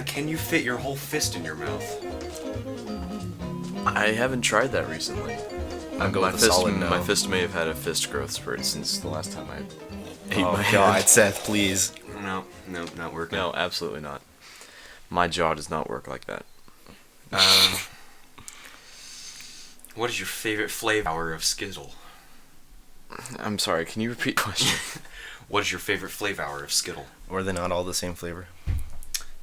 Can you fit your whole fist in your mouth? I haven't tried that recently. I'm going with a solid no. My fist may have had a fist growth spurt since the last time I ate Oh my God, hand. Seth, please. No, not working. No, absolutely not. My jaw does not work like that. What is your favorite flavor of Skittle? I'm sorry, can you repeat the question? What is your favorite flavor of Skittle? Or are they not all the same flavor?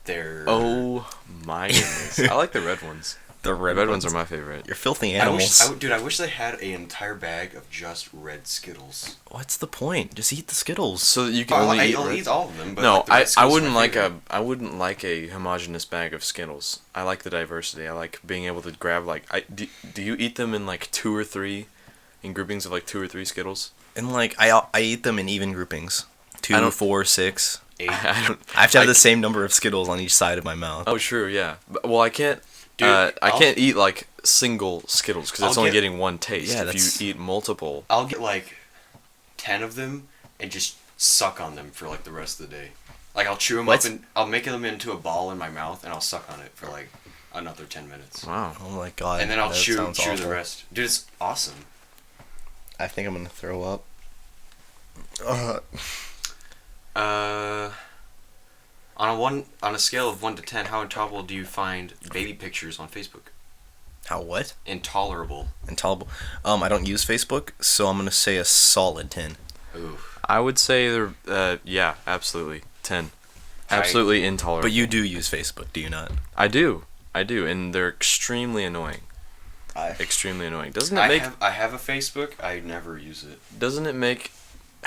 They're... Oh my goodness. I like the red ones. The Red ones are my favorite. You're filthy animals. I wish they had an entire bag of just red Skittles. What's the point? Just eat the Skittles. So that you can only eat I'll red. eat all of them. But No, like, the red I Skittles wouldn't are my like favorite. I wouldn't like a homogeneous bag of Skittles. I like the diversity. I like being able to grab do you eat them in like 2 or 3 in groupings of like 2 or 3 Skittles? And like I eat them in even groupings. 2, 4, 6. 8. I have to have the same number of Skittles on each side of my mouth. Oh, true, yeah. Well, I can't. Dude, I can't eat like single Skittles because it's only getting one taste. Yeah, if you eat multiple, I'll get like 10 of them and just suck on them for like the rest of the day. Like I'll chew them up and I'll make them into a ball in my mouth and I'll suck on it for like another 10 minutes. Wow. Oh my God. And then I'll chew awful. the rest. Dude, it's awesome. I think I'm gonna throw up. On a scale of 1 to 10, how intolerable do you find baby pictures on Facebook? How what? Intolerable. Intolerable. I don't use Facebook, so I'm gonna say a solid 10. Ooh. I would say they're yeah, absolutely 10. Absolutely intolerable. But you do use Facebook, do you not? I do, and they're extremely annoying. Extremely annoying. Doesn't it make? I have a Facebook. I never use it. Doesn't it make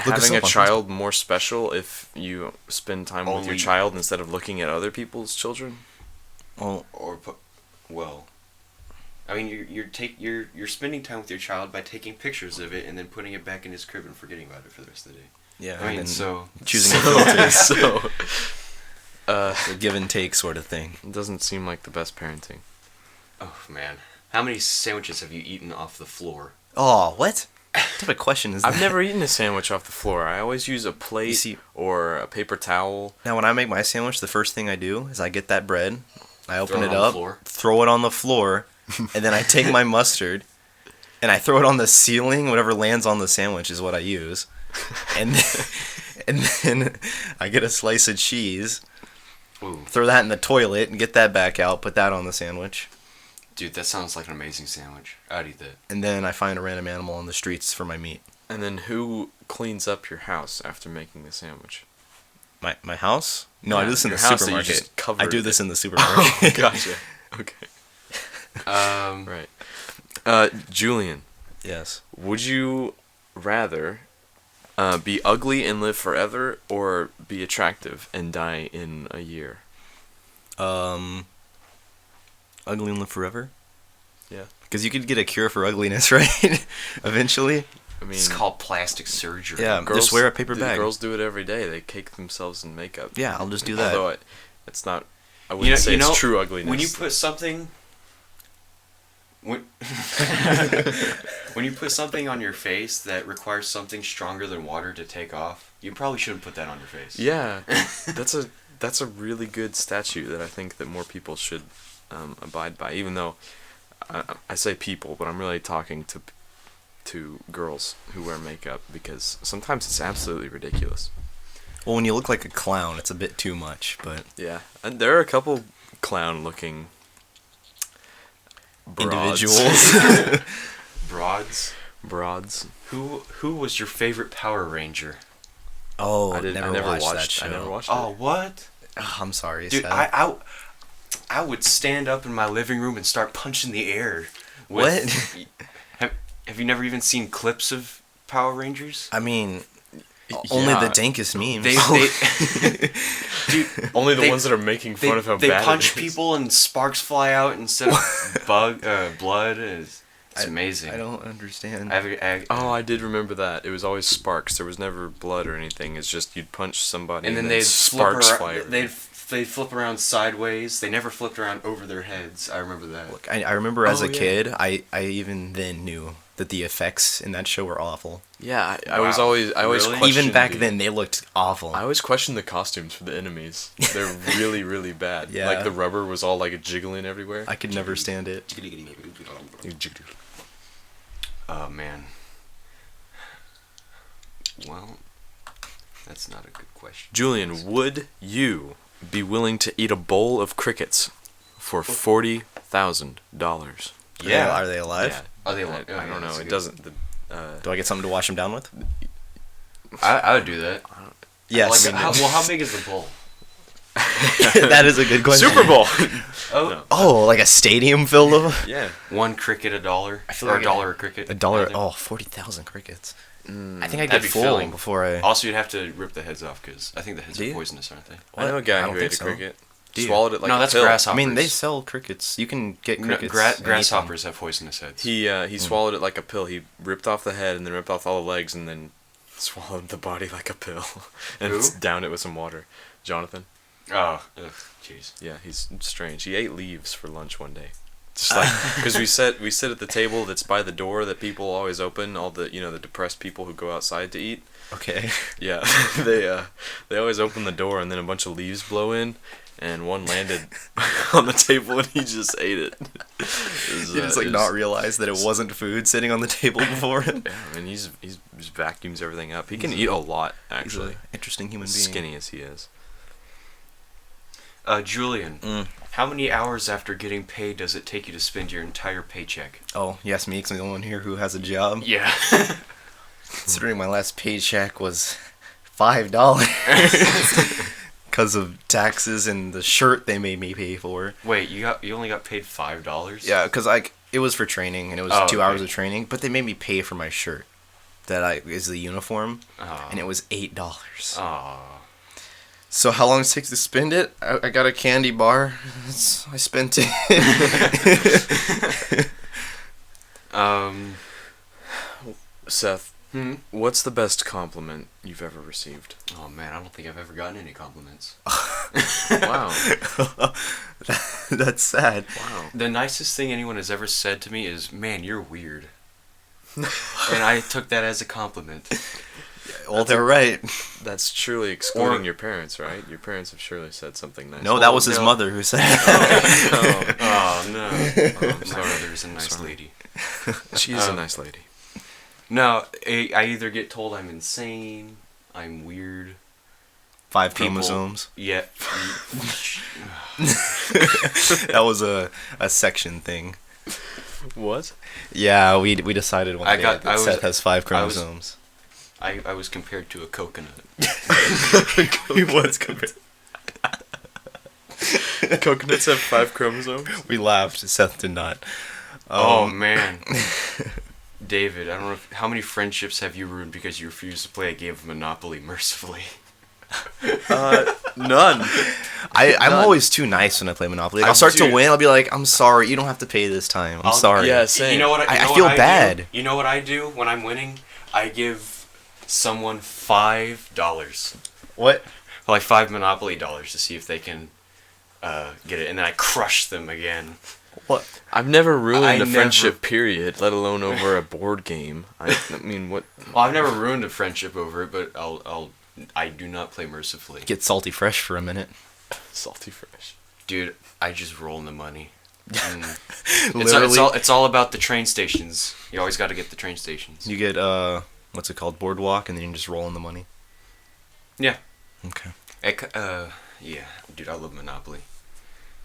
Look us having a up on child more special if you spend time with your Only- child instead of looking at other people's children? Well, I mean, you're spending time with your child by taking pictures of it and then putting it back in his crib and forgetting about it for the rest of the day. yeah. I mean, and so choosing a filter. So, It's a give and take sort of thing. it doesn't seem like the best parenting. oh man, how many sandwiches have you eaten off the floor? Oh, what? What type of question is that? I've never eaten a sandwich off the floor. I always use a plate see- or a paper towel. Now, when I make my sandwich, the first thing I do is I get that bread, I open Throw it it on the up, floor? throw it on the floor, and then I take my mustard and I throw it on the ceiling. Whatever lands on the sandwich is what I use. And then I get a slice of cheese, Ooh, throw that in the toilet, and get that back out, put that on the sandwich. dude, that sounds like an amazing sandwich. I'd eat that. And then I find a random animal on the streets for my meat. And then who cleans up your house after making the sandwich? My house? No, I do this in the your house that you supermarket. just covered I do it. this in the Oh, supermarket. gotcha. Okay. Right. Julian, Yes. would you rather be ugly and live forever or be attractive and die in a year? Ugly and live forever? Yeah. Because you could get a cure for ugliness, right? Eventually. I mean, It's called plastic surgery. Yeah. Just wear a paper bag. Girls do it every day. They cake themselves in makeup. Yeah, I'll just do that. Although it's not. I wouldn't say it's true ugliness. When you put something, when you put something on your face that requires something stronger than water to take off, you probably shouldn't put that on your face. Yeah, that's a really good statute that I think that more people should abide by. Even though I say people, but I'm really talking to girls who wear makeup because sometimes it's absolutely ridiculous. Well, when you look like a clown, it's a bit too much, but... Yeah, and there are a couple clown-looking broads. individuals. Broads. Who was your favorite Power Ranger? Oh, I never watched that show. I never watched Oh, it. what? Oh, I'm sorry, Dude, Seth. I would stand up in my living room and start punching the air. What? Have you never even seen clips of Power Rangers? I mean, only Yeah. the dankest memes. Dude, Only the they- ones that are making they, fun of how they bad punch it is. people and sparks fly out instead of blood. It's amazing. I don't understand. Oh, I did remember that. It was always sparks. There was never blood or anything. It's just you'd punch somebody and then they'd sparks flip fly. around, they'd flip around sideways. They never flipped around over their heads. I remember that. Look, I remember as Oh, a yeah. kid, I even then knew that the effects in that show were awful. Yeah, I Wow. always Really? questioned Even back the- then, they looked awful. I always questioned the costumes for the enemies. They're really, really bad. Yeah. Like the rubber was all like jiggling everywhere. I could never stand it. Oh man. Well, that's not a good question. Julian, would you be willing to eat a bowl of crickets for $40,000? Yeah. Are they alive? Yeah. Are they? I don't know. It doesn't. Do I get something to wash them down with? I would do that. Yes. Like, how big is the bowl? That is a good question. Super Bowl. Oh, No. Oh, like a stadium filled of Yeah. one cricket $1. I feel Or like a dollar a cricket. $1. rather. Oh, 40,000 crickets. I think I'd That'd get be full filling. before I. Also, you'd have to rip the heads off because I think the heads Do are you? poisonous, aren't they? I know a What? I guy don't who think ate a so. cricket. Do you? Swallowed it like No, a that's pill. grasshoppers. I mean, they sell crickets. You can get No, crickets. and eat them. grasshoppers have poisonous heads. He swallowed it like a pill. He ripped off the head and then ripped off all the legs and then swallowed the body like a pill and Who? downed it with some water. Jonathan. Oh, ugh, jeez. Yeah, he's strange. He ate leaves for lunch one day. Just like because we sit at the table that's by the door that people always open. All the the depressed people who go outside to eat. Okay. Yeah, they always open the door and then a bunch of leaves blow in, and one landed on the table and he just ate it. He just not realize that it wasn't food sitting on the table before him. Yeah, I mean he's vacuums everything up. He can eat a lot He's actually. an interesting human As being. skinny as he is. Julian, how many hours after getting paid does it take you to spend your entire paycheck? Oh, yes, me, 'cause I'm the only one here who has a job. Yeah. Considering my last paycheck was $5 because of taxes and the shirt they made me pay for. Wait, you only got paid $5? Yeah, because it was for training and it was Oh, 2 okay. hours of training, but they made me pay for my shirt that is the uniform, Oh. and it was $8. Aw. So how long it takes to spend it? I got a candy bar. I spent it. Seth, what's the best compliment you've ever received? Oh man, I don't think I've ever gotten any compliments. Wow. That's sad. Wow. The nicest thing anyone has ever said to me is, "Man, you're weird." And I took that as a compliment. Well, they're right. That's truly excluding Or- your parents, right? Your parents have surely said something nice. No, that was his no. mother who said it. Oh no. Oh, my mother's a nice Sorry. lady. She's a nice lady. No, I either get told I'm insane, I'm weird. 5 People- chromosomes. Yeah. That was a section thing. What? Yeah, we decided one I day got- that I was- Seth has 5 I was- chromosomes. I was compared to a coconut. He was compared. Coconuts have 5 chromosomes? We laughed. Seth did not. Oh man. David, I don't know how many friendships have you ruined because you refused to play a game of Monopoly mercifully? None. I'm None. always too nice when I play Monopoly. Like, I'll start to dude. win. I'll be like, I'm sorry. You don't have to pay this time. I'm sorry. yeah, same. You know what? I you know feel what do? bad. You know what I do when I'm winning? I give someone $5, What? like 5 Monopoly dollars, to see if they can get it, and then I crush them again. What? I've never ruined I a never- friendship, period, let alone over a board game. I mean, what? Well, I've never ruined a friendship over it, but I do not play mercifully. Get salty fresh for a minute. Salty fresh. Dude, I just roll in the money. Mm. Literally, It's all about the train stations. You always got to get the train stations. you get what's it called, boardwalk, and then you just roll in the money. Yeah. Okay. Yeah, dude, I love Monopoly.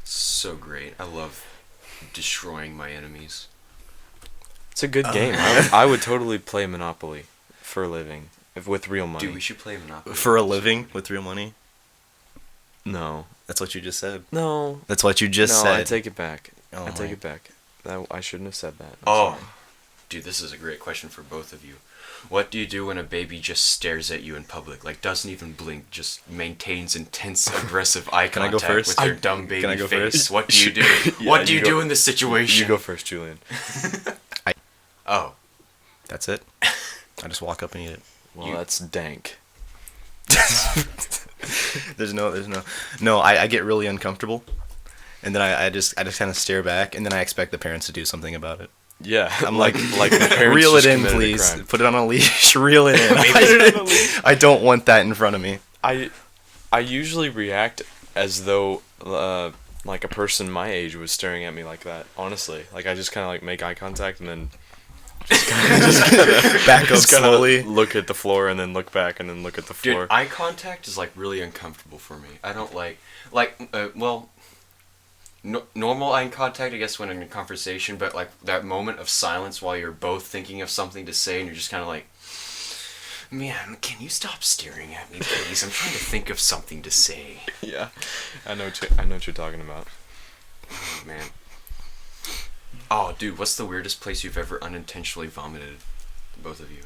So great. I love destroying my enemies. It's a good game. I would totally play Monopoly for a living, with real money. Dude, we should play Monopoly. For a living with real money. No. That's what you just said. No. That's what you just No, said. I take it back. Oh I take my- it back. I shouldn't have said that. I'm Oh, sorry. dude, this is a great question for both of you. What do you do when a baby just stares at you in public? Like, doesn't even blink, just maintains intense, aggressive eye Can I go contact first? with their dumb baby Can I go face? first? What do you do? Yeah, What do you you go- do in this situation? You go first, Julian. Oh, That's it. I just walk up and eat it. Well, that's dank. There's no. I get really uncomfortable, and then I just kind of stare back, and then I expect the parents to do something about it. Yeah, I'm like, the parents reel it just in, committed a please. crime. Put it on a leash. Reel it in. I don't want that in front of me. I usually react as though like a person my age was staring at me like that. Honestly, like I just kind of like make eye contact and then Back up just kinda slowly. look at the floor and then look back and then look at the floor. Dude, eye contact is like really uncomfortable for me. I don't normal eye contact, I guess, when in a conversation, but like that moment of silence while you're both thinking of something to say and you're just kind of like, man, can you stop staring at me, please? I'm trying to think of something to say. Yeah, I know what you're talking about. Oh, man. Oh, dude, what's the weirdest place you've ever unintentionally vomited? Both of you.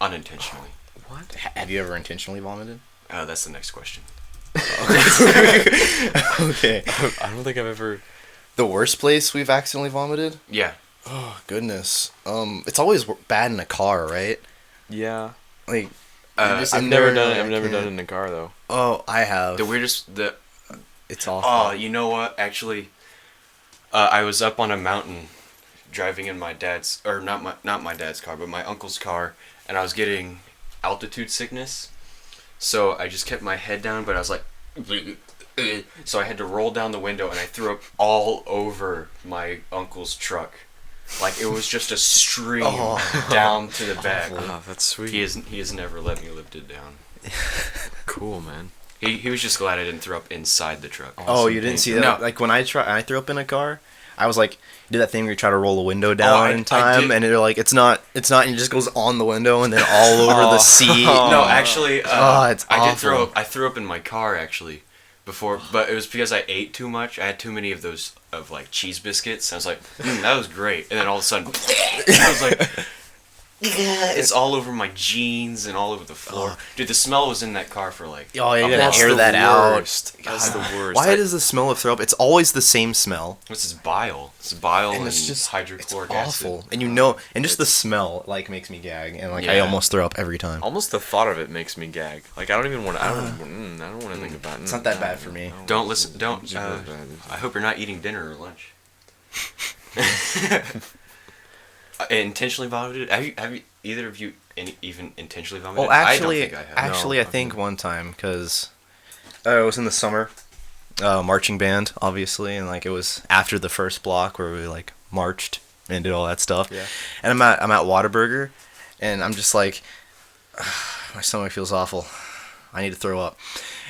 Unintentionally. What? Have you ever intentionally vomited? That's the next question. Okay. I don't think I've ever. The worst place we've accidentally vomited? Yeah. Oh, goodness. It's always bad in a car, right? Yeah. Like, I've never done it. I've never done it in a car though. Oh, I have. It's awful. Oh, you know what? Actually, I was up on a mountain driving in my dad's, or not my dad's car, but my uncle's car, and I was getting altitude sickness. So I just kept my head down, but I was like, so I had to roll down the window, and I threw up all over my uncle's truck. Like it was just a stream down to the back. Oh, that's sweet. He has never let me lift it down. Cool, man. He was just glad I didn't throw up inside the truck. Oh, you didn't see that? No. Like when I threw up in a car, I was like, you did that thing where you try to roll the window down in time, and you're like, it's not, and it just goes on the window and then all over the seat. No, actually, it's I did awful. I threw up in my car actually before, but it was because I ate too much. I had too many of those like cheese biscuits. I was like, that was great, and then all of a sudden, I was like, it's all over my jeans and all over the floor. Dude, the smell was in that car for like. Oh, you gotta That's air the that worst. out. That's the worst. Why does the smell of throw up? It's always the same smell. What's this bile? It's bile and it's just hydrochloric it's awful. acid. And you know, and just the smell like makes me gag, and like I Yeah. almost throw up every time. Almost the thought of it makes me gag. Like I don't even want to. I don't want to think about it. It's not that bad for me. Don't listen. Don't. Super bad. I hope you're not eating dinner or lunch. Intentionally vomited? Have you either of you even intentionally vomited? Well, actually, I don't think I have. I think one time because it was in the summer, marching band, obviously, and like it was after the first block where we like marched and did all that stuff. Yeah. And I'm at Whataburger, and I'm just like, my stomach feels awful. I need to throw up.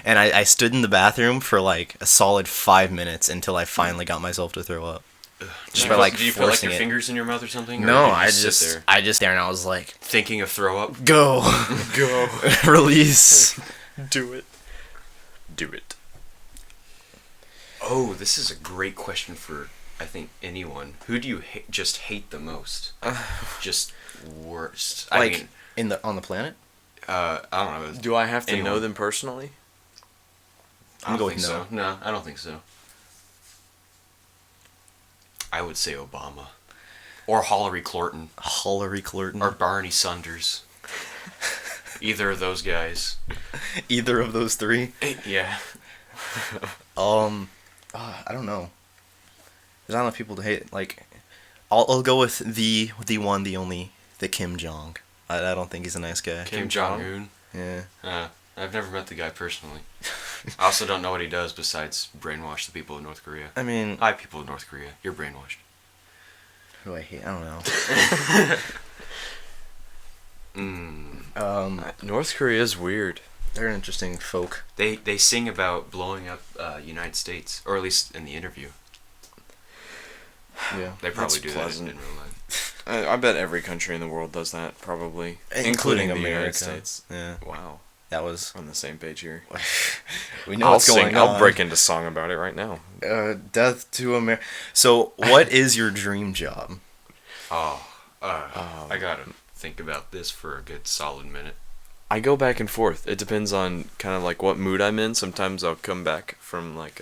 And I stood in the bathroom for like a solid 5 minutes until I finally got myself to throw up. Just by like Do you feel like forcing your it. fingers in your mouth or something? Or No, did you I sit just there there and I was like, thinking of throw up. go, Go. release. Do it. Do it. Oh, this is a great question for I think anyone. Who do you just hate the most? Just worst. I Like mean, on the planet. I don't know. Do I have to Anyone. know them personally? I don't go think with so. No, I don't think so. I would say Obama. Or Hillary Clinton. Hillary Clinton. Or Barney Sanders. Either of those guys. Either of those three. Yeah. I don't know. There's not enough people to hate. Like, I'll go with the one, the only, the Kim Jong. I don't think he's a nice guy. Kim Jong-un. Yeah. I've never met the guy personally. I also don't know what he does besides brainwash the people of North Korea. I mean, Hi, people of North Korea. You're brainwashed. who do I hate? I don't know. North Korea is weird. They're an interesting folk. They sing about blowing up United States, or at least in the interview. Yeah. They probably That's do pleasant. that in real life. I bet every country in the world does that, probably. Including the America. United States. Yeah. Wow. That was. We're on the same page here. We know what's going on. I'll break into song about it right now. Death to America. So, what is your dream job? I gotta think about this for a good solid minute. I go back and forth. It depends on kind of like what mood I'm in. Sometimes I'll come back from like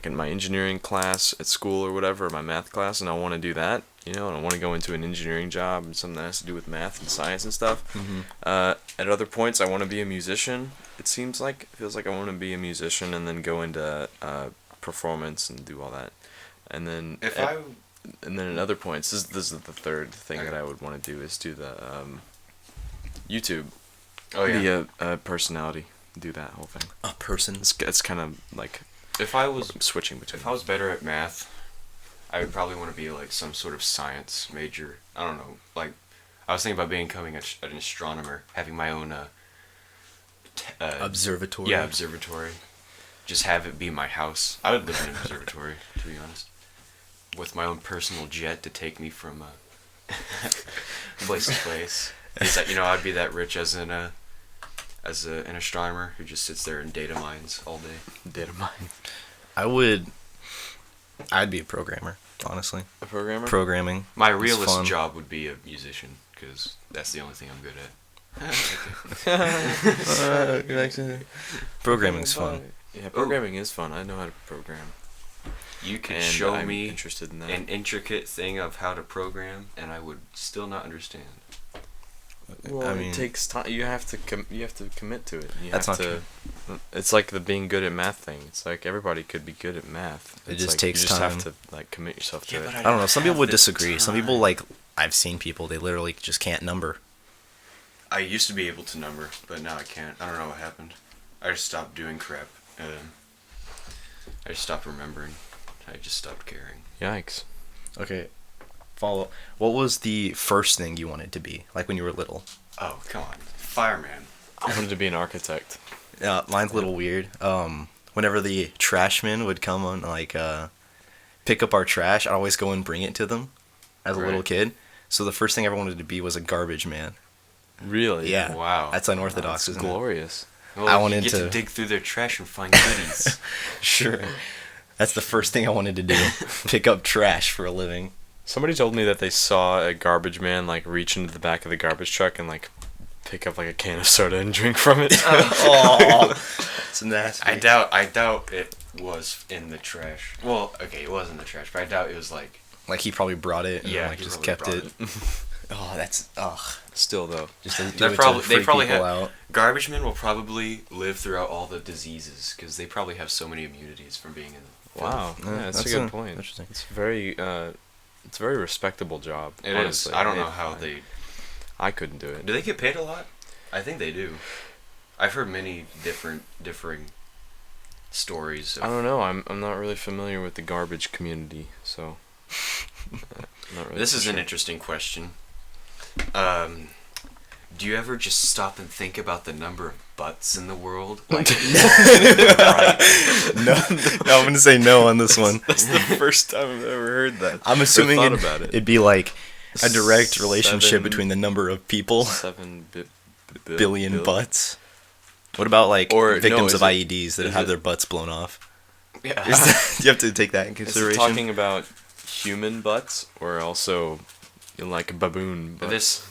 in my engineering class at school or whatever, my math class, and I want to do that, and I want to go into an engineering job and something that has to do with math and science and stuff. Mm-hmm. At other points, I want to be a musician. It feels like I want to be a musician and then go into performance and do all that. And then and then at other points, this is the third thing that I would want to do is do the YouTube. Oh yeah. Be a personality. Do that whole thing. A person. It's kind of like If I was switching between. If I was better at math, I would probably want to be like some sort of science major. I don't know. Like, I was thinking about becoming an astronomer, having my own Observatory. Yeah, observatory. Just have it be my house. I would live in an observatory, to be honest, with my own personal jet to take me from place to place. It's like, I'd be that rich as an astronomer who just sits there and data mines all day. Data mine. I'd be a programmer, honestly. A programmer? Programming. My is realist fun. job would be a musician, because that's the only thing I'm good at. Programming's fun. Yeah, programming is fun. I know how to program. You could And show I'm me interested in that. an intricate thing of how to program, and I would still not understand. Well, I mean, it takes time. You have to commit to it. You That's have not to. It's like the being good at math thing. It's like everybody could be good at math. It It's just like takes you just time. have to like commit yourself to Yeah, it. but I don't know. Some people would have the disagree. Some people, time. like, I've seen people, they literally just can't number. I used to be able to number, but now I can't. I don't know what happened. I just stopped doing crap. I just stopped remembering. I just stopped caring. Yikes. Okay. Follow. What was the first thing you wanted to be, like when you were little? Oh, come on. Fireman. I wanted to be an architect. Mine's a little weird. Whenever the trashmen would come and, like, pick up our trash, I'd always go and bring it to them as a little Right. kid. So the first thing I ever wanted to be was a garbage man. Really? Yeah. Wow. That's unorthodox, That's isn't it? glorious. Well, I you wanted get to- to dig through their trash and find goodies. Sure. That's the first thing I wanted to do. Pick up trash for a living. Somebody told me that they saw a garbage man like reach into the back of the garbage truck and like pick up like a can of soda and drink from it. Oh, it's nasty. I doubt it was in the trash. Well, okay, it was in the trash, but I doubt it was like. Like he probably brought it and Yeah, like he just probably kept brought it. Oh, that's Still though. just to do They're it probably- to they freak probably people have- out. Garbage men will probably live throughout all the diseases because they probably have so many immunities from being in. Wow. Yeah, Yeah, that's a that's good point. interesting. It's it's a very respectable job. It is. honestly. I don't know how they. I couldn't do it. Do they get paid a lot? I think they do. I've heard many differing stories. I don't know. I'm not really familiar with the garbage community, so. Not really This is sure. an interesting question. Do you ever just stop and think about the number of butts in the world? Like, right. No, I'm gonna say no on this one. That's the first time I've ever heard that. I'm assuming thought about it. it'd be like a direct relationship Seven- between the number of people, 7 billion butts. What about like Or, no, victims is of it- IEDs that is have it- their butts blown off? Yeah. You have to take that in Is it consideration. talking about human butts or also like baboon butts?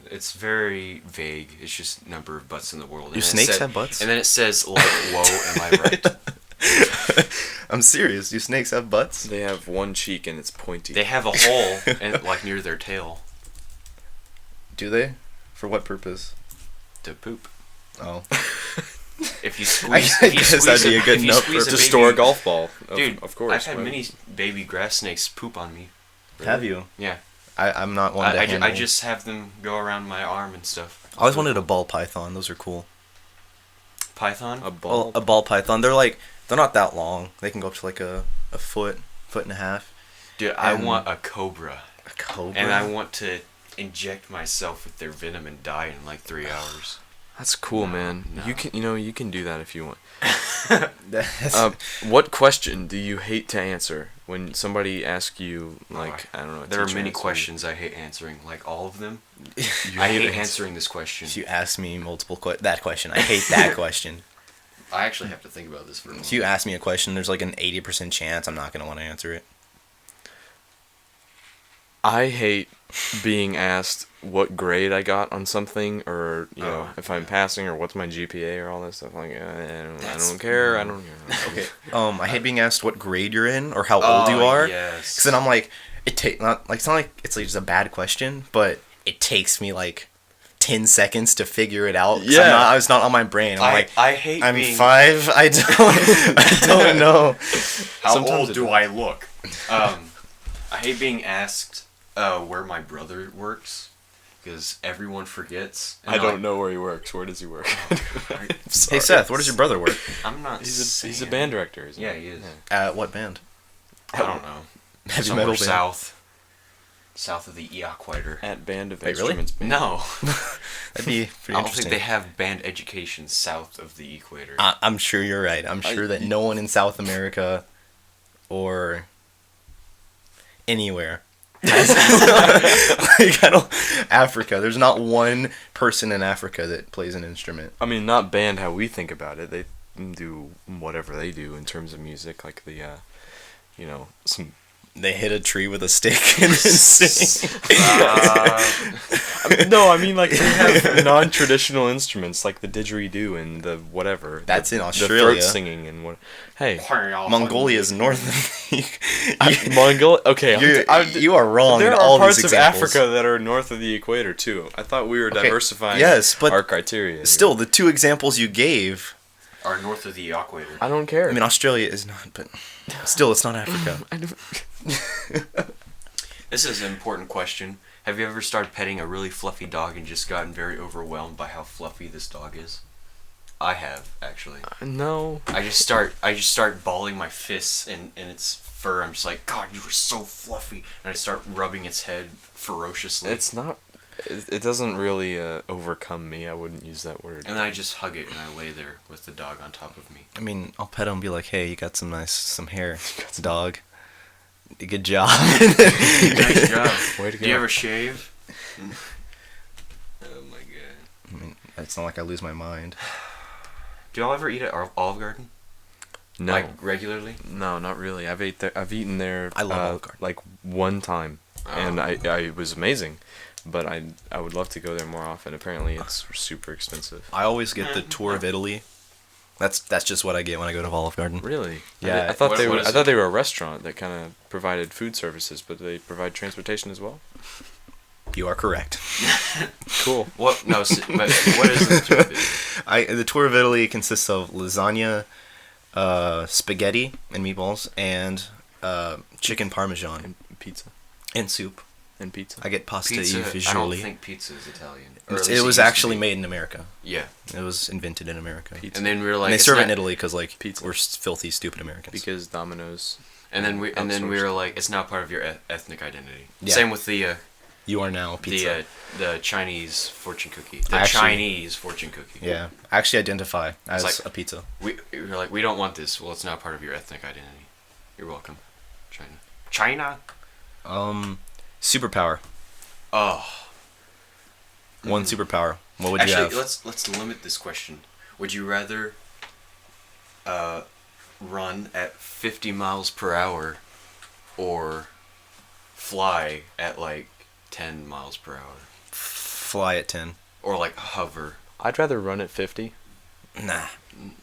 It's very vague. It's just number of butts in the world. Do And it snakes said- have butts? And then it says, like, whoa, am I right? I'm serious. Do snakes have butts? They have one cheek and it's pointy. They have a hole, and like near their tail, Do they? For what purpose? to poop. Oh. If you I squeeze, guess that'd be a good enough squeeze to a store a baby- golf ball. Dude, of course. I've had why- many baby grass snakes poop on me. Have you? Yeah. I'm not one to I handle. just have them go around my arm and stuff. I always wanted a ball python. Those are cool. Python? A ball. Well, a ball python. They're not that long. They can go up to like a foot and a half. Dude, I and- want a cobra. A cobra. And I want to inject myself with their venom and die in like 3 hours. That's cool, No, man. no. You can do that if you want. That's- What question do you hate to answer when somebody asks you like I don't know? a There are teacher many asks you- questions I hate answering, like all of them. You I hate ans- answering this question. if you ask me multiple that question, I hate that question. I actually have to think about this for a moment. If you ask me a question, there's like an 80% chance I'm not gonna want to answer it. I hate being asked what grade I got on something, or you know, Oh, if I'm passing, or what's my GPA, or all that stuff. Like, I That's- don't care. I don't care. Okay. I hate being asked what grade you're in or how old you Oh, are. yes. Because then I'm like, it's not like it's like just a bad question, but it takes me like 10 seconds to figure it out. 'cause Yeah. it's not on my brain. I'm like, I hate I'm being 5. I don't know. How Sometimes old it do does. I look? I hate being asked where my brother works because everyone forgets. I don't know where he works. Where does he work? Hey Seth, where does your brother work? I'm not. He's a band director, isn't he? Yeah, he is. What band? I don't know. Heavy Somewhere metal band. south of the equator. At Band of Wait, really? Instruments Band. No, That'd be I pretty don't interesting. think they have band education south of the equator. I'm sure you're right. I'm sure that no one in South America or anywhere has like, Africa. There's not one person in Africa that plays an instrument. I mean, not band how we think about it. They do whatever they do in terms of music, like the, some. They hit a tree with a stick and then sing. No, I mean like they have non-traditional instruments like the didgeridoo and the whatever. That's in The Australia. throat singing and what? Hey, Mongolia is north of the Mongolia. Okay, you are wrong there in are all parts these of examples. Africa that are north of the equator too. I thought we were Okay, diversifying. yes, but our criteria. here. Still, the two examples you gave, Are north of the equator. I don't care. I mean, Australia is not, but still, it's not Africa. This is an important question. Have you ever started petting a really fluffy dog and just gotten very overwhelmed by how fluffy this dog is? I have, actually. No. I just start balling my fists in its fur. I'm just like, God, you were so fluffy. And I start rubbing its head ferociously. It's not. It doesn't really overcome me. I wouldn't use that word. And then I just hug it and I lay there with the dog on top of me. I mean, I'll pet him and be like, hey, you got some hair, dog. Good job. Nice job. Way to Do you go. ever shave? Oh my god. I mean, it's not like I lose my mind. Do y'all ever eat at Olive Garden? No. Like regularly? No, not really. I've eaten there. I love Olive Garden. Like one time, and Oh. I it was amazing, but I would love to go there more often. Apparently, it's super expensive. I always get the tour of Italy. That's just what I get when I go to Olive Garden. Really? Yeah. I thought What- they what were. is I thought it? they were a restaurant that kind of provided food services, but they provide transportation as well. You are correct. Cool. What? No, but what is the tour of it? The tour of Italy consists of lasagna, spaghetti and meatballs, and chicken parmesan And pizza. and soup. And pizza. I get pasta Pizza. I don't visually. think pizza is Italian. Or at It least was used to actually be. made in America. Yeah. It was invented in America. Pizza. And then we were like, And they it's serve it not- in Italy because Pizza. we're filthy, stupid Americans. Because Domino's. And then we Outsourced. were like, it's not part of your ethnic identity. Yeah. Same with the You are now pizza. the Chinese fortune cookie. The Actually- Chinese fortune cookie. Yeah, I actually identify as like- a pizza. We were like, we don't want this. Well, it's not part of your ethnic identity. You're welcome, China. China. Superpower. Oh. One superpower. What would you Actually, have? let's limit this question. Would you rather run at 50 miles per hour or fly at like 10 miles per hour? Fly at 10. Or like hover? I'd rather run at 50. Nah.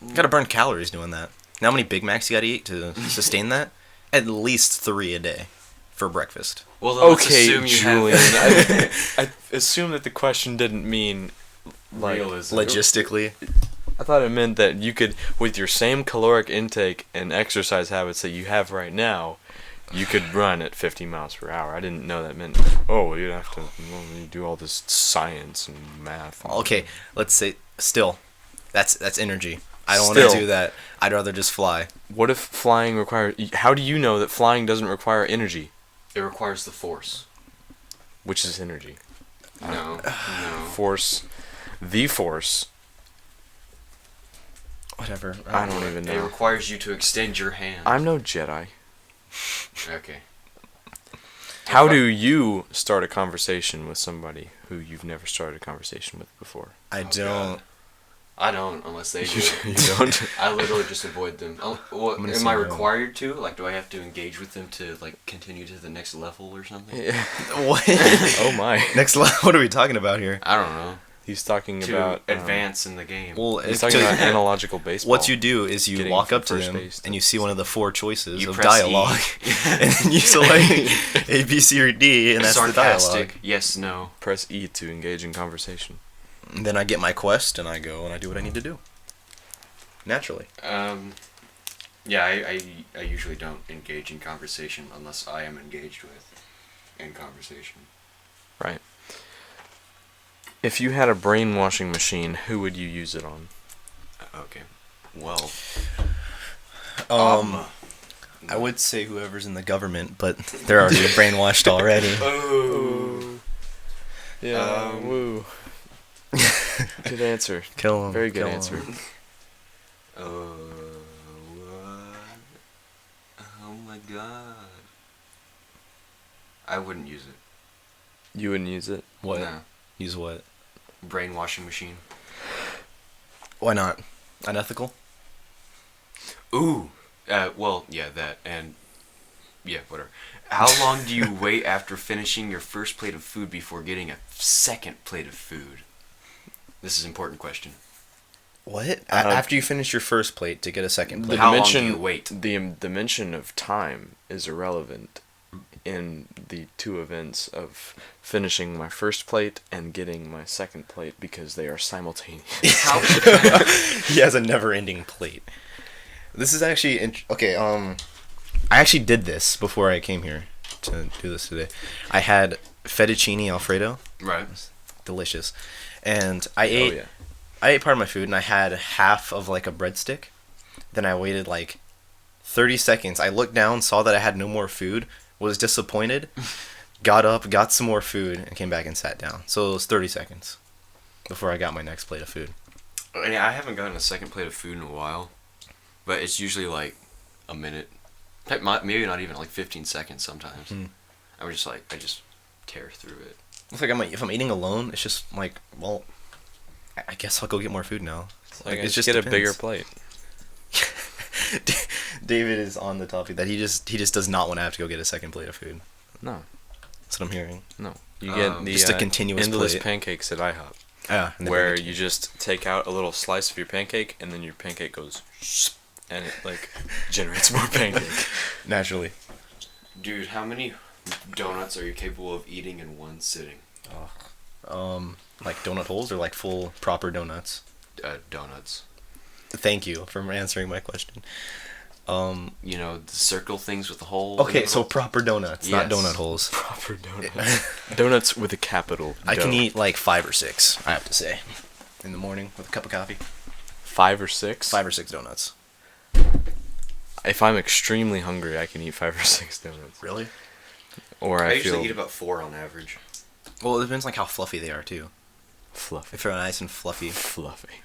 You gotta burn calories doing that. Now how many Big Macs you gotta eat to sustain that? At least 3 a day for breakfast. Well, then let's Okay, assume you Julian. have I assume that the question didn't mean like. realism. Logistically. I thought it meant that you could, with your same caloric intake and exercise habits that you have right now, you could run at 50 miles per hour. I didn't know that meant, oh, you'd have to do all this science and math. Okay, let's say still. That's energy. I don't want Still. to do that. I'd rather just fly. What if flying requires... How do you know that flying doesn't require energy? It requires the force. Which is energy. No. No. Force. The force. Whatever. I don't even It know. requires you to extend your hand. I'm no Jedi. Okay. How do you start a conversation with somebody who you've never started a conversation with before? I Oh, don't. God. I don't, unless they do. You don't? I literally just avoid them. What, I'm gonna am say I no. required to? Like, do I have to engage with them to like continue to the next level or something? What? Oh my. Next level. What are we talking about here? I don't know. He's talking To about... advance in the game. Well, He's if talking to- about analogical baseball. what you do is you Getting walk from up to first them base to and you see one of the 4 choices You of press E. dialogue, and then you select A, B, C, or D, and that's the dialogue. Sarcastic. Yes, no. Press E to engage in conversation. And then I get my quest and I go and I do what I need to do. Naturally. Yeah, I usually don't engage in conversation unless I am engaged with in conversation. Right. If you had a brainwashing machine, who would you use it on? Okay. Well, I would say whoever's in the government, but they're already brainwashed already. Oh. Yeah. Woo. Good answer. Kill 'em. Very good kill 'em. answer. What? Oh my god. I wouldn't use it. You wouldn't use it? What? No. Use what? Brainwashing machine. Why not? Unethical? Ooh. Well, yeah, that, and yeah, whatever. How long do you wait after finishing your first plate of food before getting a second plate of food? This is an important question. What? After you finish your first plate to get a second plate? How long do you wait? The dimension of time is irrelevant in the two events of finishing my first plate and getting my second plate because they are simultaneous. How? He has a never-ending plate. This is actually okay. I actually did this before I came here to do this today. I had fettuccine alfredo, Right. delicious, and I ate part of my food, and I had half of like a breadstick. Then I waited like 30 seconds. I looked down, saw that I had no more food, was disappointed, got up, got some more food, and came back and sat down. So it was 30 seconds before I got my next plate of food. Yeah, I haven't gotten a second plate of food in a while, but it's usually like a minute. Maybe not even, like 15 seconds sometimes. I just tear through it. It's like if I'm eating alone, it's just like, well, I guess I'll go get more food now. Like, it's just get a bigger plate. David is on the topic that he just does not want to have to go get a second plate of food. No. That's what I'm hearing. No. You get the just a continuous endless plate. pancakes at IHOP. Yeah. Where you just take out a little slice of your pancake and then your pancake goes and it like generates more pancake. Naturally. Dude, how many donuts are you capable of eating in one sitting? Like donut holes or like full proper donuts? Donuts. Thank you for answering my question. You know, the circle things with the hole. Okay, so proper donuts, not Yes. donut holes. Proper donuts. Donuts with a capital. I can dough. eat like 5 or 6, I have to say, in the morning with a cup of coffee. 5 or 6? 5 or 6 donuts. If I'm extremely hungry, I can eat 5 or 6 donuts. Really? Or I I usually feel eat about 4 on average. Well, it depends like how fluffy they are too. fluffy. If they're nice and fluffy. Fluffy.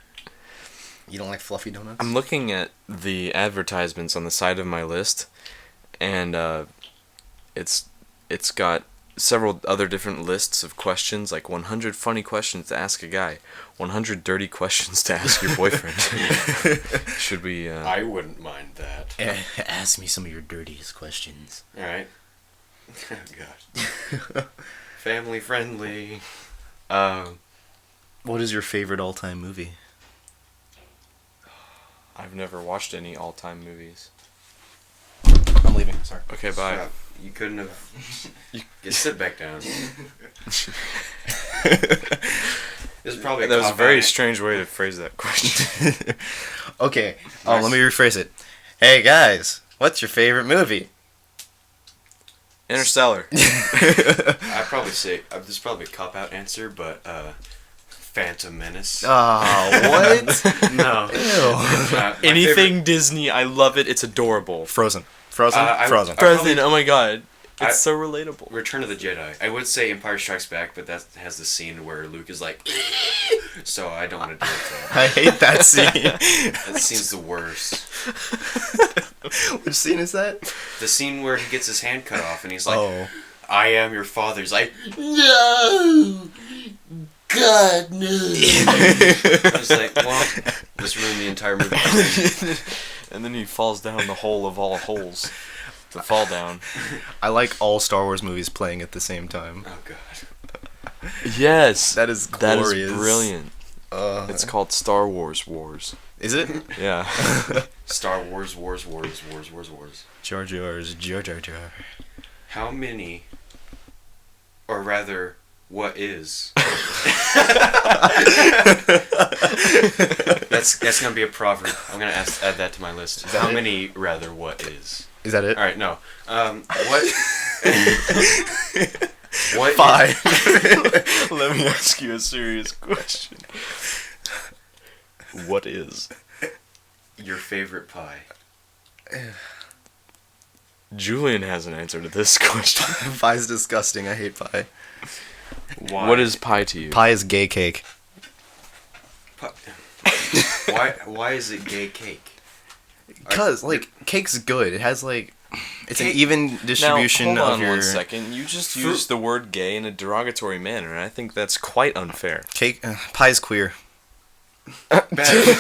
You don't like fluffy donuts? I'm looking at the advertisements on the side of my list, and it's got several other different lists of questions, like 100 funny questions to ask a guy, 100 dirty questions to ask your boyfriend. Should we? I wouldn't mind that. Ask me some of your dirtiest questions. Alright. Oh, God. Family friendly. What is your favorite all-time movie? I've never watched any all-time movies. I'm leaving. Sorry. Okay, bye. Stop. You couldn't have. Just sit back down. This is probably a That was a cop very out. strange way to phrase that question. Okay. Let me rephrase it. Hey guys, what's your favorite movie? Interstellar. I'd probably say this is probably a cop out answer, but Phantom Menace. Oh, what? No. Ew. My Anything favorite- Disney, I love it. It's adorable. Frozen. Frozen. Frozen. probably- Frozen, oh my god. I- It's so relatable. Return of the Jedi. I would say Empire Strikes Back, but that has the scene where Luke is like, so I don't want to do it. I hate that scene. That scene's the worst. Which scene is that? The scene where he gets his hand cut off and he's like, Oh. I am your father. He's like, no, God, no. I was like, well, this ruined the entire movie. And then he falls down the hole of all holes to fall down. I like all Star Wars movies playing at the same time. Oh, God. Yes. That is That glorious. is brilliant. It's called Star Wars Wars. Is it? Yeah. Star Wars, wars. Jar Jar's Jar Jar Jar. How many, or rather, what is? That's That's gonna be a proverb. I'm gonna add that to my list. How many rather what is? Is that it? All right, no. What? What? 5. Let me ask you a serious question. What is Your favorite pie? Julian has an answer to this question. Pie's disgusting. I hate pie. Why? What is pie to you? Pie is gay cake. Why is it gay cake? Because, like, cake's good. It has, like... It's an Cake- even distribution now, hold of on your... 1 second. You just used the word gay in a derogatory manner, and I think that's quite unfair. Cake... pie's queer. Better.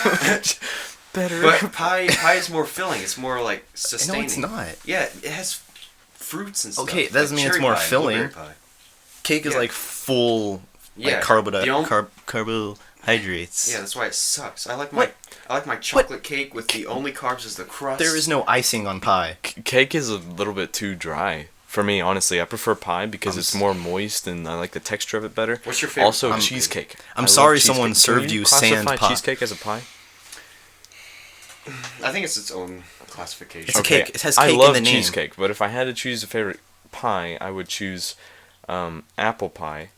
Better. But pie is more filling. It's more like sustaining. No, it's not. Yeah, it has fruits and stuff. Okay, that doesn't mean it's cherry more pie and filling. blueberry pie. Cake is, Yeah. like, full... Yeah, like, the only- carbohydrates. Yeah, that's why it sucks. I like my chocolate cake with the only carbs is the crust. There is no icing on pie. Cake is a little bit too dry for me, honestly. I prefer pie because it's more moist and I like the texture of it better. What's your favorite? Also, cheesecake. I love sorry cheesecake. someone Can served you sand classify pie. cheesecake as a pie? I think it's its own classification. It's a cake. It has I cake in love the name. cheesecake, but if I had to choose a favorite pie, I would choose apple pie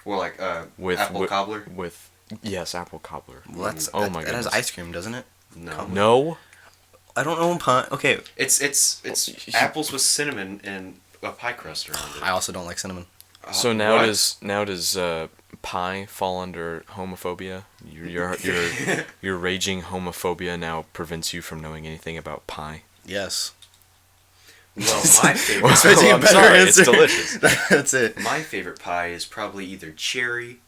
Well, like with apple cobbler. With yes, apple cobbler. Well, that's, oh that, my that has goodness. ice cream, doesn't it? No, No. I don't know pie. Okay, it's apples with cinnamon and a pie crust around it. I also don't like cinnamon. So now what? does pie fall under homophobia? Your raging homophobia now prevents you from knowing anything about pie. Yes. Well, my favorite. Expecting a I'm better sorry, answer. it's delicious. That's it. My favorite pie is probably either cherry.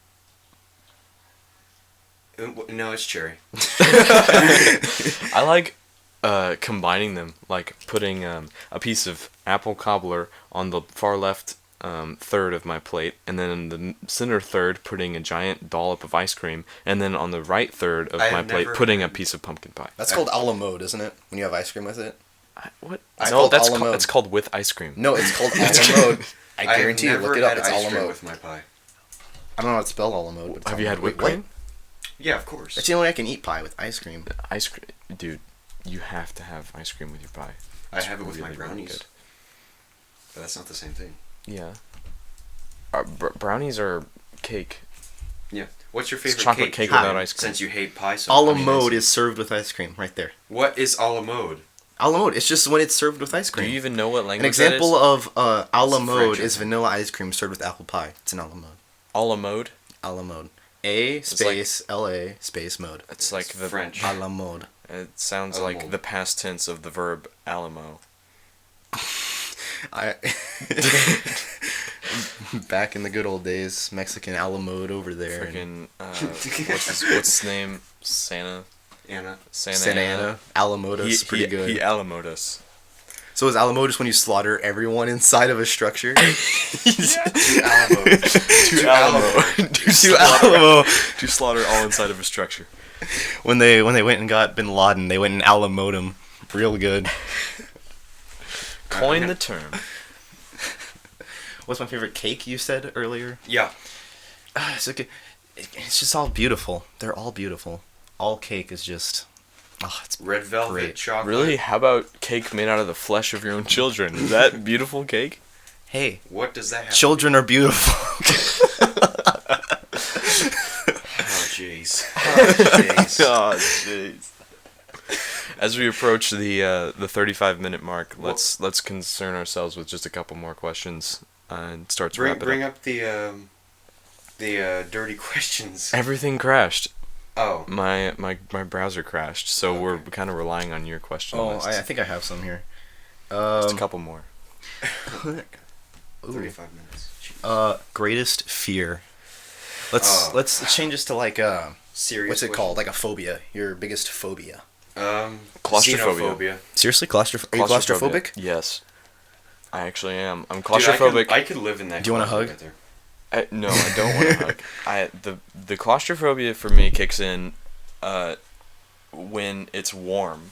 No, it's cherry. I like combining them, like putting a piece of apple cobbler on the far left third of my plate, and then in the center third putting a giant dollop of ice cream, and then on the right third of I my have plate never putting a had- piece of pumpkin pie. That's called a la mode, isn't it? When you have ice cream with it. What? It's No, called that's a la mode. it's called with ice cream. No, it's called a la mode. I have guarantee you. never Look it up. had It's a ice la cream mode. with my pie. I don't know how to spell a la mode. But it's Have a you la had mode. whipped Wait, cream? Yeah, of course. That's the only way I can eat pie with ice cream. Ice cream, dude. You have to have ice cream with your pie. I have it with my really, really brownies. good. But that's not the same thing. Yeah. Brownies are cake. Yeah. What's your It's favorite chocolate cake Ha. without ice cream. Since you hate pie so A la I mean, mode it's- is served with ice cream, right there. What is a la mode? A la mode. It's just when it's served with ice Do cream. you even know what language An example that of a la It's mode French, is I think. vanilla ice cream served with apple pie. It's an a la mode. is? A la mode? A la mode. A like- space L-A space mode. It's like the French. A la mode. It sounds A la like mode. the past tense of the verb Alamo. I back in the good old days, Mexican a la mode over there. Freaking what's his name? Santa Anna. Santa Ana. A la mode is pretty good. He Alamoed us. So is a la mode just when you slaughter everyone inside of a structure? To Alamo. To Alamo. To Alamo. To slaughter all inside of a structure. When they went and got Bin Laden, they went and a la mode him real good. Coin the term. What's my favorite cake you said earlier? Yeah. It's okay. It's just all beautiful. They're all beautiful. All cake is just... Oh, it's Red velvet Great. chocolate. Really? How about cake made out of the flesh of your own children? Is that beautiful cake? Hey, What does that have? children are beautiful. Oh jeez. Oh jeez. Oh, jeez. As we approach the 35-minute mark, let's concern ourselves with just a couple more questions and start to wrap it Bring up. up the dirty questions. Everything crashed. Oh. My browser crashed, so Okay. we're kind of relying on your question list. I think I have some here. Just a couple more. 35 minutes. Jeez. Greatest fear. Oh. Let's change this to like Serious. what's it question. called? Like a phobia. Your biggest phobia. Claustrophobia. Xenophobia. Seriously, are you claustrophobic? Yes. I actually am. I'm Dude, claustrophobic. I could live in that. Do you want a closet hug? right there. No, I don't want to hug. The claustrophobia for me kicks in when it's warm.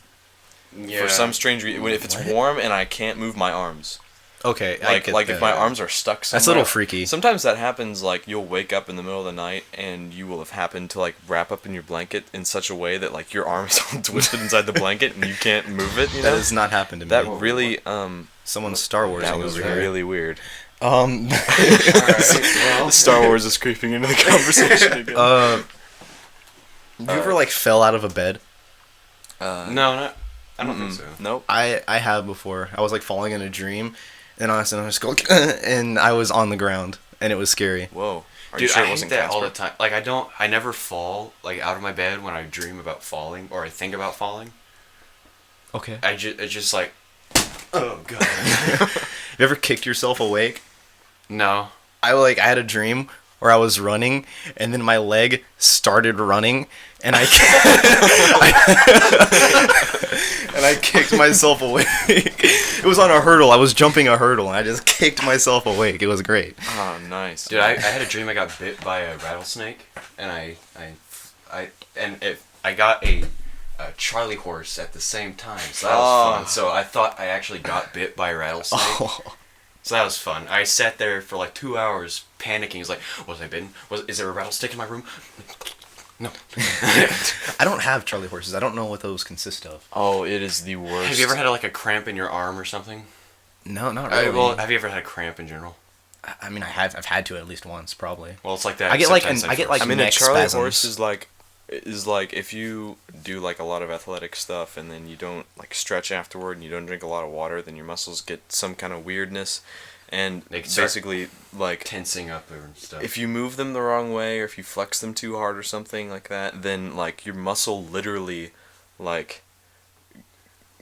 Yeah. For some strange reason, if it's What? warm and I can't move my arms. Okay, I get Like that. if my arms are stuck somewhere. That's a little freaky. Sometimes that happens, like you'll wake up in the middle of the night and you will have happened to like wrap up in your blanket in such a way that like your arm is all twisted inside the blanket and you can't move it, you know? That has not happened to me. That really Someone's Star Wars that was over here. really weird. Alright, well, Star Wars is creeping into the conversation again. You ever like fell out of a bed? no, not. I don't think so. Nope. I have before. I was like falling in a dream, and all of a sudden I just go, and I was on the ground, and it was scary. Whoa. Are you Dude, sure I it hate wasn't that all the Casper? time. Like, I never fall, like, out of my bed when I dream about falling, or I think about falling. Okay. It's just like, oh, God. You ever kicked yourself awake? No. I had a dream where I was running, and then my leg started running, and I and I kicked myself awake. It was on a hurdle. I was jumping a hurdle, and I just kicked myself awake. It was great. Oh, nice. Dude, I had a dream I got bit by a rattlesnake, and I got a Charlie horse at the same time, so that was fun. So I thought I actually got bit by a rattlesnake. Oh. So that was fun. I sat there for like 2 hours panicking. It's like, was I bitten? Is there a rattlesnake in my room? No. I don't have Charlie horses. I don't know what those consist of. Oh, it is the worst. Have you ever had like a cramp in your arm or something? No, not really. Well, have you ever had a cramp in general? I mean, I've had to at least once, probably. Well, it's like that. I get like I mean, a neck Charlie spasms. horse is like if you do like a lot of athletic stuff and then you don't like stretch afterward and you don't drink a lot of water, then your muscles get some kind of weirdness, and They can start basically like tensing up and stuff. if you move them the wrong way or if you flex them too hard or something like that, then like your muscle literally like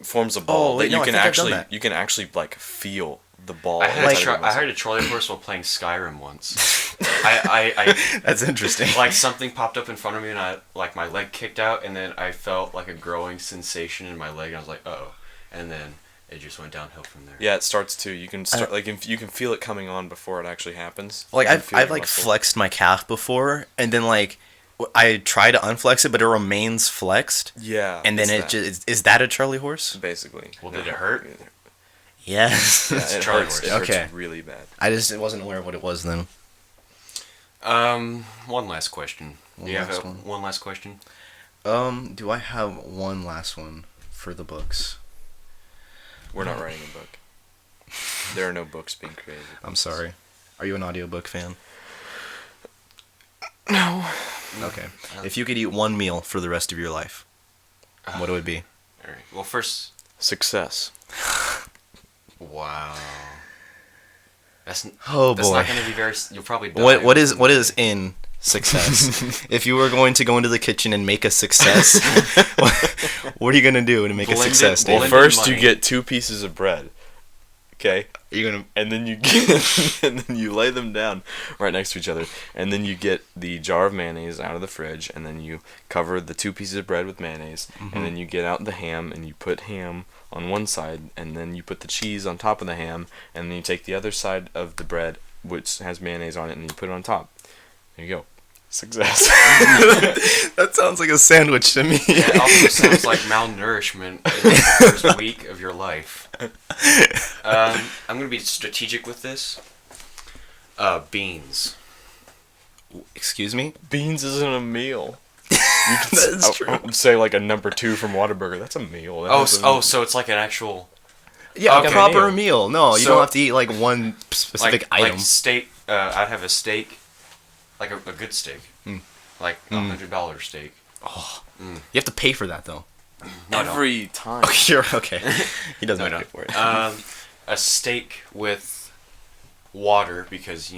forms a ball that no, you I can think I've done actually that. you can actually like feel the ball. I had, inside of your I muscle. had a Charlie horse while playing Skyrim once. I That's interesting. like something popped up in front of me and I like my leg kicked out and then I felt like a growing sensation in my leg and I was like, oh, and then it just went downhill from there. Yeah, it starts to. You can start like if you can feel it coming on before it actually happens. Like You can I've feel your like muscle. flexed my calf before, and then like I try to unflex it, but it remains flexed. Yeah, And then it's it that, just is that a Charlie horse? basically. Well, did it hurt? Yes. Yeah, It's it Charlie hurts. horse. It hurts Okay. really bad. I just wasn't aware of what it was then. One last question. Do you have last one. one last question? Do I have one last one for the books? We're not writing a book. There are no books being created. I'm sorry. Are you an audiobook fan? No. Okay. If you could eat one meal for the rest of your life, what it would be? All right. Well, first, Success. wow. That's Oh that's boy. not going to be very. You'll probably die. What is in success? If you were going to go into the kitchen and make a success, what are you gonna do to make a Blended- success, Dave? Well, Blended first you money. get 2 pieces of bread. Okay. You're gonna And then you get, and then you lay them down right next to each other, and then you get the jar of mayonnaise out of the fridge, and then you cover the 2 pieces of bread with mayonnaise, and then you get out the ham, and you put ham on one side, and then you put the cheese on top of the ham, and then you take the other side of the bread, which has mayonnaise on it, and you put it on top. There you go. Success. That sounds like a sandwich to me. It also sounds like malnourishment in the first week of your life. I'm gonna be strategic with this. Beans. Excuse me? Beans isn't a meal. You can That's true. I would say like a number 2 from Whataburger. That's a meal. That Oh, has a- so it's like an actual Yeah, Okay. a proper meal. No, you So- don't have to eat like one specific item. like steak. I'd have a steak, like a good steak, like $100 steak. You have to pay for that though. No, I don't. every time. You're okay. He doesn't No, have to no. pay for it. A steak with water because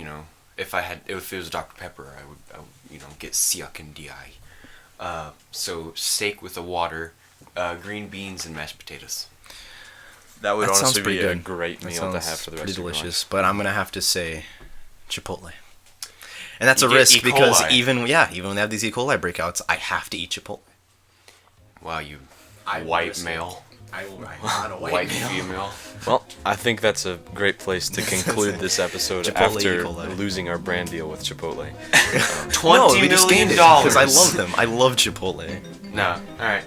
if it was Dr Pepper, I would get sick and die. So steak with the water, green beans and mashed potatoes. That would That sounds honestly pretty be a good. great That meal to sounds have for the pretty rest of your life. delicious, but I'm gonna have to say Chipotle. And that's You a get risk E. because coli. even when they have these E. coli breakouts, I have to eat Chipotle. Wow, you I white risk it. male, I'm not a white female. Well, I think that's a great place to conclude this episode Chipotle after E. coli. losing our brand deal with Chipotle. No, $20 we just gained million. it because I love them. I love Chipotle. No, all right.